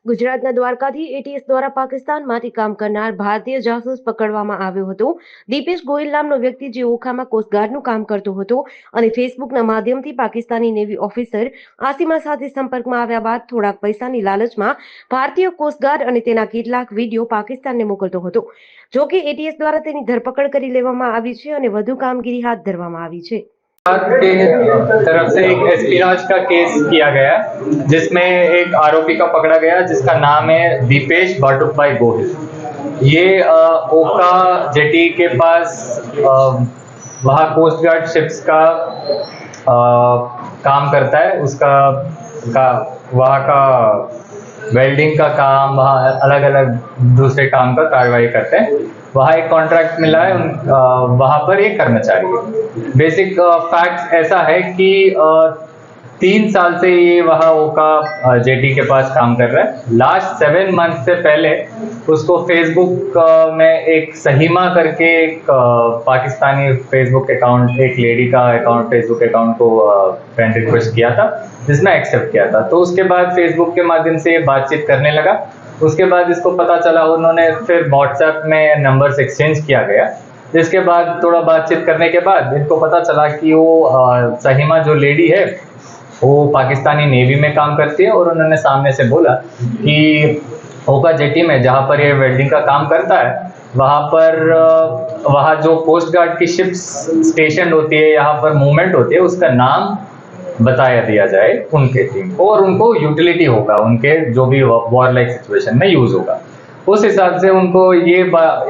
ગુજરાતના દ્વારકાથી એટીએસ દ્વારા પાકિસ્તાનમાંથી કામ કરનાર ભારતીય જાસૂસ પકડવામાં આવ્યો હતો. દીપેશ ગોયલ નામનો વ્યક્તિ જે ઓખામાં કોસ્ટગાર્ડનું કામ કરતો હતો અને ફેસબુકના માધ્યમથી પાકિસ્તાની નેવી ઓફિસર આસિમા સાથે સંપર્કમાં આવ્યા બાદ થોડાક પૈસાની લાલચમાં ભારતીય કોસ્ટગાર્ડ અને તેના કેટલાક વિડીયો પાકિસ્તાનને મોકલતો હતો. જો કે એટીએસ દ્વારા તેની ધરપકડ કરી લેવામાં આવી છે અને વધુ કામગીરી હાથ ધરવામાં આવી છે. के तरफ से एक एस्पिनाज का केस किया गया जिसमें एक आरोपी का पकड़ा गया जिसका नाम है दीपेश भाटुभाई गोहिल। ये ओका जेटी के पास वहाँ कोस्ट गार्ड शिप्स का काम करता है। उसका वहाँ का वेल्डिंग का काम, वहाँ अलग अलग दूसरे काम का कार्रवाई करते हैं। वहाँ एक कॉन्ट्रैक्ट मिला है, वहाँ पर एक कर्मचारी है। बेसिक फैक्ट्स ऐसा है कि 3 साल से ये वहाँ ओका जेटी के पास काम कर रहा है। लास्ट 7 मंथ से पहले उसको फेसबुक में एक सहीमा करके एक पाकिस्तानी फेसबुक अकाउंट, एक लेडी का अकाउंट, फेसबुक अकाउंट को फ्रेंड रिक्वेस्ट किया था जिसमें एक्सेप्ट किया था। तो उसके बाद फेसबुक के माध्यम से ये बातचीत करने लगा। उसके बाद इसको पता चला, उन्होंने फिर व्हाट्सएप में नंबर्स एक्सचेंज किया गया। जिसके बाद थोड़ा बातचीत करने के बाद इनको पता चला कि वो सहीमा जो लेडी है वो पाकिस्तानी नेवी में काम करती है और उन्होंने सामने से बोला कि ओका जेटी में जहाँ पर ये वेल्डिंग का काम करता है वहाँ जो कोस्ट गार्ड की शिप्स स्टेशन होती है, यहाँ पर मूवमेंट होती है, उसका नाम बताया दिया जाए उनके टीम को और उनको यूटिलिटी होगा, उनके जो भी वॉर लाइक सिचुएशन में यूज होगा। उस हिसाब से उनको ये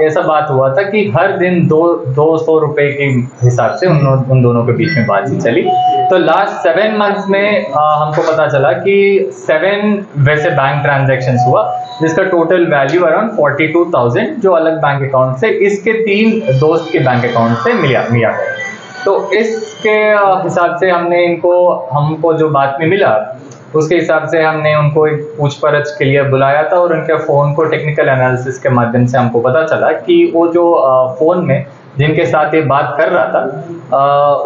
ऐसा बात हुआ था कि हर दिन 200 रुपए के हिसाब से उन दोनों के बीच में बातचीत चली। तो लास्ट 7 मंथ्स में हमको पता चला कि 7 वैसे बैंक ट्रांजैक्शंस हुआ जिसका टोटल वैल्यू अराउंड 42,000 जो अलग बैंक अकाउंट से इसके 3 दोस्त के बैंक अकाउंट से मिला गया। तो इसके हिसाब से हमको जो बात में मिला उसके हिसाब से हमने उनको एक पूछपरछ के लिए बुलाया था और उनके फ़ोन को टेक्निकल एनालिसिस के माध्यम से हमको पता चला कि वो जो फ़ोन में जिनके साथ ये बात कर रहा था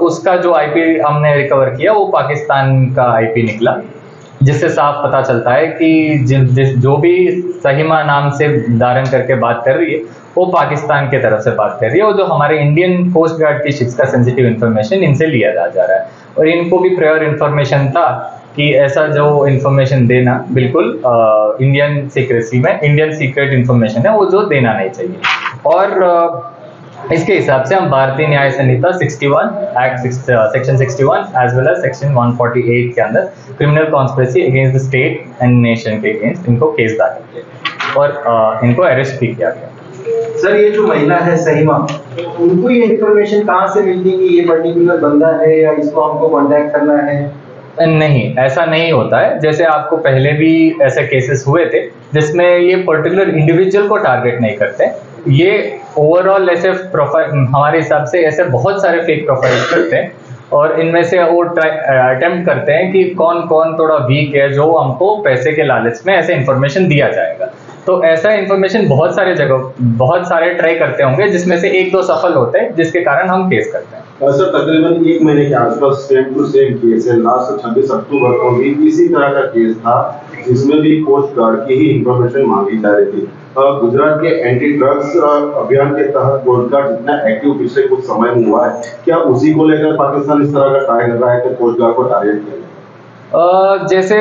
उसका जो आईपी हमने रिकवर किया वो पाकिस्तान का आईपी निकला, जिससे साफ पता चलता है कि जो भी सहीमा नाम से धारण करके बात कर रही है वो पाकिस्तान के तरफ से बात कर रही है और जो हमारे इंडियन कोस्ट गार्ड की शिप्स का सेंसिटिव इन्फॉर्मेशन इनसे लिया जा रहा है। और इनको भी प्रायर इन्फॉर्मेशन था कि ऐसा जो इन्फॉर्मेशन देना बिल्कुल इंडियन सीक्रेसी में इंडियन सीक्रेट इन्फॉर्मेशन है, वो जो देना नहीं चाहिए। और इसके हिसाब से हम Bharatiya Nyaya Sanhita 61 act section 61 as well as section 148 के अंदर criminal conspiracy against the state and nation के अगेंस्ट इनको केस दाखिल किया और इनको अरेस्ट भी किया गया। सर, ये जो महिला है सहीमा, उनको ये इन्फॉर्मेशन कहाँ से मिलती कि ये पर्टिकुलर बंदा है या इसको हमको कांटेक्ट करना है? नहीं, ऐसा नहीं होता है। जैसे आपको पहले भी ऐसे केसेस हुए थे जिसमें ये पर्टिकुलर इंडिविजुअल को टारगेट नहीं करते, ये ओवरऑल ऐसे प्रोफाइल हमारे हिसाब से ऐसे बहुत सारे फेक प्रोफाइल करते हैं और इनमें से वो अटेम्प्ट करते हैं कि कौन कौन थोड़ा वीक है जो हमको पैसे के लालच में ऐसे इन्फॉर्मेशन दिया जाएगा। तो ऐसा इन्फॉर्मेशन बहुत सारे ट्राई करते होंगे जिसमें से 1-2 सफल होते हैं जिसके कारण हम केस करते हैं। सर, तकरीबन 1 महीने के आसपास सेम टू सेम केस है। लास्ट 26 अक्टूबर को भी इसी तरह का केस था जिसमें भी कोस्ट गार्ड की ही इंफॉर्मेशन मांगी जा रही थी। गुजरात के एंटी ड्रग्स अभियान के तहत कोस्ट गार्ड जितना एक्टिव पिछले कुछ समय में हुआ है, क्या उसी को लेकर पाकिस्तान इस तरह का ट्राई कर रहा है कि कोस्ट गार्ड को टारगेट किया? जैसे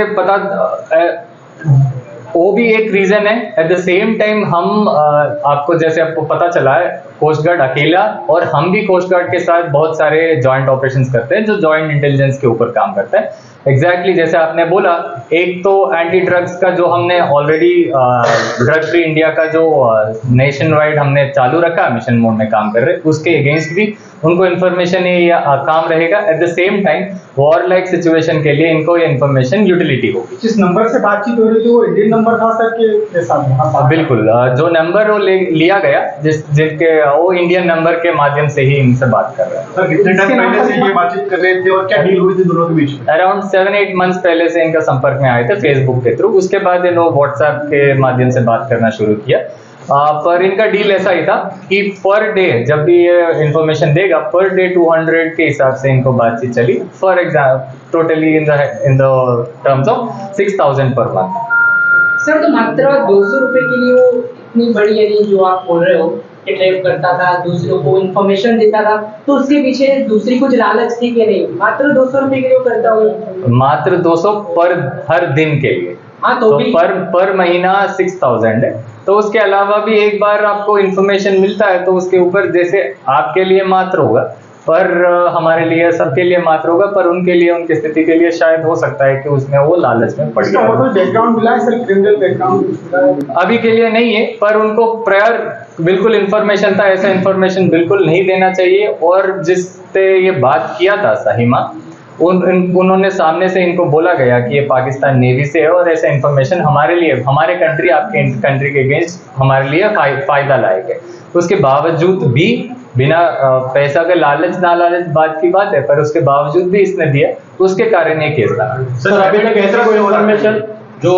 वो भी एक रीजन है। एट द सेम टाइम हम आपको पता चला है कोस्ट गार्ड अकेला और हम भी कोस्ट गार्ड के साथ बहुत सारे जॉइंट ऑपरेशंस करते हैं जो जॉइंट इंटेलिजेंस के ऊपर काम करता है। एग्जैक्टली जैसे आपने बोला, एक तो एंटी ड्रग्स का जो हमने ऑलरेडी ड्रग फ्री इंडिया का जो नेशन वाइड हमने चालू रखा, मिशन मोड में काम कर रहे, उसके अगेंस्ट भी उनको इन्फॉर्मेशन काम रहेगा। At the same time war like situation के लिए इनको ये इन्फॉर्मेशन यूटिलिटी होगी। जिस नंबर से बातचीत हो रही थी वो इंडियन नंबर था सर के साथ? बिल्कुल, जो नंबर वो लिया गया जिसके वो इंडियन नंबर के माध्यम से ही इनसे बात कर रहे हैं। सर, कितने टाइम पहले से ये बातचीत कर रहे थे और क्या डील हुई थी दोनों के बीच में? अराउंड 7-8 मंथ्स पहले से इनका संपर्क में आए थे फेसबुक के थ्रू। उसके बाद इन्होंने व्हाट्सएप के माध्यम से बात करना शुरू किया। पर इनका डील ऐसा ही था कि पर डे जब भी ये इन्फॉर्मेशन देगा पर डे 200 के हिसाब से इनको बातचीत चली। For example totally in the terms of 6,000 per month. Sir तो मात्र 200 रुपए के लिए वो इतनी बड़ी यानी जो आप बोल रहे हो कि ट्रैप करता था, दूसरों को इन्फॉर्मेशन देता था, तो उसके पीछे दूसरी कुछ लालच थी कि नहीं? मात्र 200 रुपए के लिए वो करता हूँ। मात्र 200 पर हर दिन के लिए। हाँ तो भी पर महीना 6000 है। तो उसके अलावा भी एक बार आपको इन्फॉर्मेशन मिलता है तो उसके ऊपर जैसे आपके लिए मात्र होगा, पर हमारे लिए सबके लिए मात्र होगा, पर उनके लिए उनकी स्थिति के लिए शायद हो सकता है कि उसमें वो लालच में पड़ इसका गया। मतलब बैकग्राउंड मिला है सर, क्रिमिनल बैकग्राउंड? अभी के लिए नहीं है, पर उनको प्रायर बिल्कुल इन्फॉर्मेशन था, ऐसा इन्फॉर्मेशन बिल्कुल नहीं देना चाहिए। और जिससे ये बात किया था साहिमा, उन्होंने सामने से इनको बोला गया कि ये पाकिस्तान नेवी से है और ऐसा इन्फॉर्मेशन हमारे लिए, हमारे कंट्री, आपके कंट्री के अगेंस्ट हमारे लिए फायदा लायक है। उसके बावजूद भी बिना पैसा के लालच ना लालच बात की बात है, पर उसके बावजूद भी इसने दिया, उसके कारण ये केस लगा। सर अभी तक ऐसा कोई इन्फॉर्मेशन जो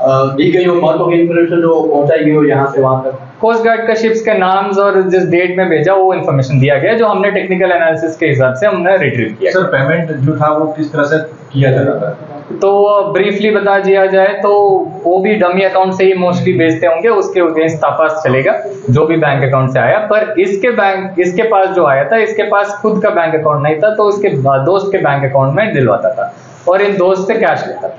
दी गई हो, महत्वपूर्ण इन्फॉर्मेशन जो पहुंचाई गई हो यहाँ से वहां तक? कोस्ट गार्ड का शिप्स के नाम्स और जिस डेट में भेजा वो इन्फॉर्मेशन दिया गया, जो हमने टेक्निकल एनालिसिस के हिसाब से हमने रिट्रीव किया। सर पेमेंट जो था वो किस तरह से किया जा रहा था? तो ब्रीफली बता दिया जाए तो वो भी डमी अकाउंट से ही मोस्टली भेजते होंगे, उसके अगेंस्ट तपास चलेगा जो भी बैंक अकाउंट से आया। पर इसके पास जो आया था, इसके पास खुद का बैंक अकाउंट नहीं था, तो इसके दोस्त के बैंक अकाउंट में दिलवाता था और इन दोस्त से कैश लेता था।